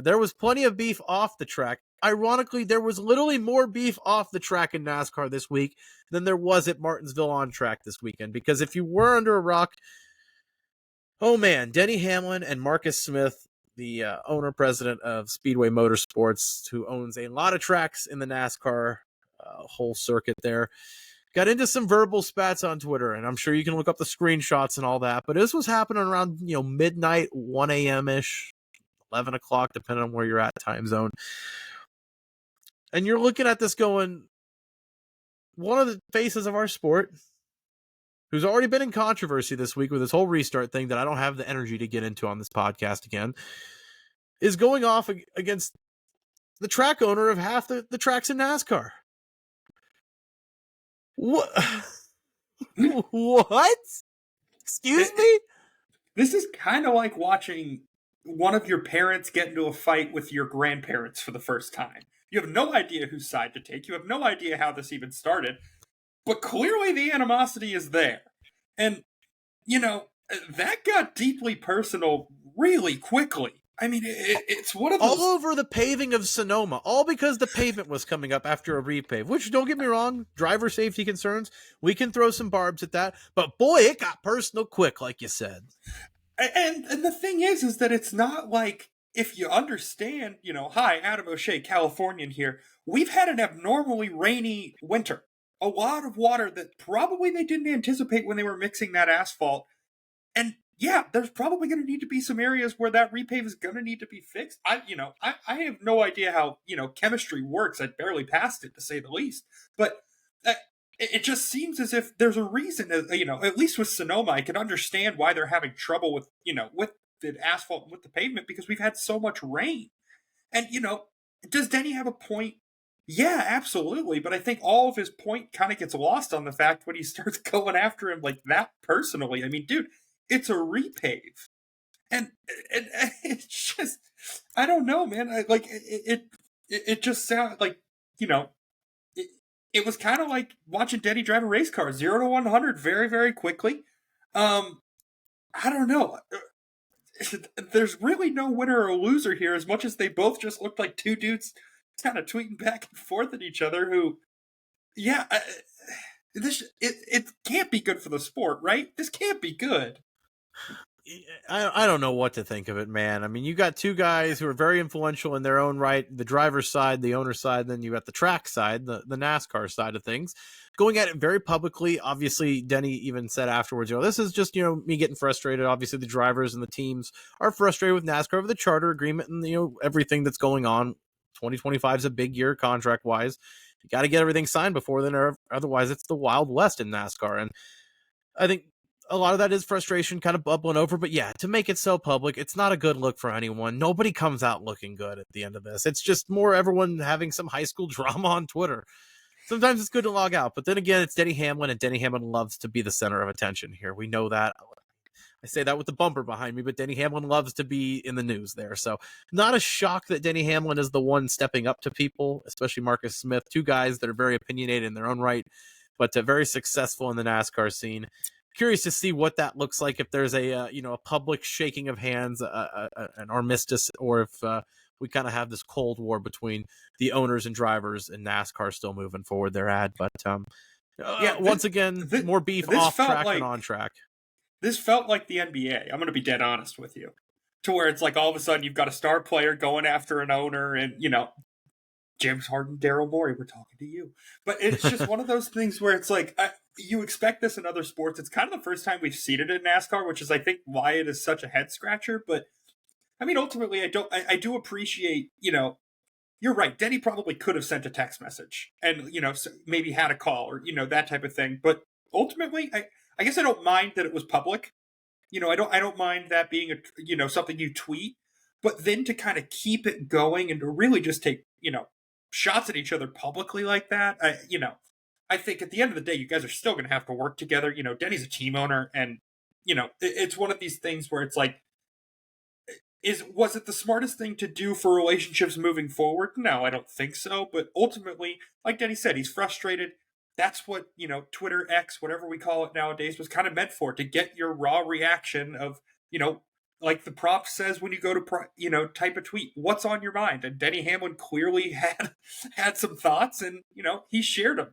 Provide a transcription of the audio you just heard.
There was plenty of beef off the track. Ironically, there was literally more beef off the track in NASCAR this week than there was at Martinsville on track this weekend. Because if you were under a rock, oh man, Denny Hamlin and Marcus Smith, the owner-president of Speedway Motorsports, who owns a lot of tracks in the NASCAR whole circuit there, got into some verbal spats on Twitter, and I'm sure you can look up the screenshots and all that, but this was happening around, midnight, 1 a.m.-ish, 11 o'clock, depending on where you're at time zone. And you're looking at this going, one of the faces of our sport, who's already been in controversy this week with this whole restart thing that I don't have the energy to get into on this podcast again, is going off against the track owner of half the tracks in NASCAR. What? What? Excuse me? This is kind of like watching one of your parents get into a fight with your grandparents for the first time. You have no idea whose side to take. You have no idea how this even started. But clearly the animosity is there. And, that got deeply personal really quickly. I mean, it's one of those... All over the paving of Sonoma, all because the pavement was coming up after a repave, which, don't get me wrong, driver safety concerns, we can throw some barbs at that, but boy, it got personal quick, like you said. And the thing is that it's not like, if you understand, hi, Adam O'Shea, Californian here, we've had an abnormally rainy winter. A lot of water that probably they didn't anticipate when they were mixing that asphalt. And yeah, there's probably going to need to be some areas where that repave is going to need to be fixed. I have no idea how, chemistry works. I barely passed it, to say the least. But it just seems as if there's a reason, at least with Sonoma, I can understand why they're having trouble with, with the asphalt, with the pavement, because we've had so much rain. And, does Denny have a point? Yeah, absolutely. But I think all of his point kind of gets lost on the fact when he starts going after him like that personally. I mean, dude, it's a repave. And it's just, I don't know, man. It just sounds like, it was kind of like watching Denny drive a race car, 0 to 100 very, very quickly. I don't know. There's really no winner or loser here, as much as they both just looked like two dudes kind of tweeting back and forth at each other who, it can't be good for the sport, right? This can't be good. I don't know what to think of it, man. I mean, you got two guys who are very influential in their own right, the driver's side, the owner's side, then you got the track side, the NASCAR side of things, going at it very publicly. Obviously, Denny even said afterwards, this is just, me getting frustrated. Obviously, the drivers and the teams are frustrated with NASCAR over the charter agreement and, everything that's going on. 2025 is a big year contract-wise. You got to get everything signed before then, otherwise it's the Wild West in NASCAR. And I think a lot of that is frustration kind of bubbling over, but yeah, to make it so public, it's not a good look for anyone. Nobody comes out looking good at the end of this. It's just more everyone having some high school drama on Twitter. Sometimes it's good to log out, but then again, it's Denny Hamlin, and Denny Hamlin loves to be the center of attention here. We know that. I say that with the bumper behind me, but Denny Hamlin loves to be in the news there. So not a shock that Denny Hamlin is the one stepping up to people, especially Marcus Smith, two guys that are very opinionated in their own right, but very successful in the NASCAR scene. Curious to see what that looks like, if there's a public shaking of hands, an armistice, or if we kind of have this cold war between the owners and drivers and NASCAR still moving forward their ad. But once again, more beef off track than on track. This felt like the NBA. I'm going to be dead honest with you. To where it's like all of a sudden you've got a star player going after an owner and, James Harden, Daryl Morey, we're talking to you. But it's just one of those things where it's like, you expect this in other sports. It's kind of the first time we've seen it in NASCAR, which is, I think, why it is such a head scratcher. But, I mean, ultimately, I do appreciate, you're right. Denny probably could have sent a text message and, maybe had a call or, that type of thing. But ultimately, I guess I don't mind that it was public. I don't mind that being something you tweet, but then to kind of keep it going and to really just take, shots at each other publicly like that. I think at the end of the day, you guys are still going to have to work together. Denny's a team owner, and it's one of these things where it's like, was it the smartest thing to do for relationships moving forward? No, I don't think so. But ultimately, like Denny said, he's frustrated. That's what, Twitter, X, whatever we call it nowadays, was kind of meant for, to get your raw reaction of, like the prompt says when you go to type a tweet, what's on your mind? And Denny Hamlin clearly had some thoughts, and he shared them.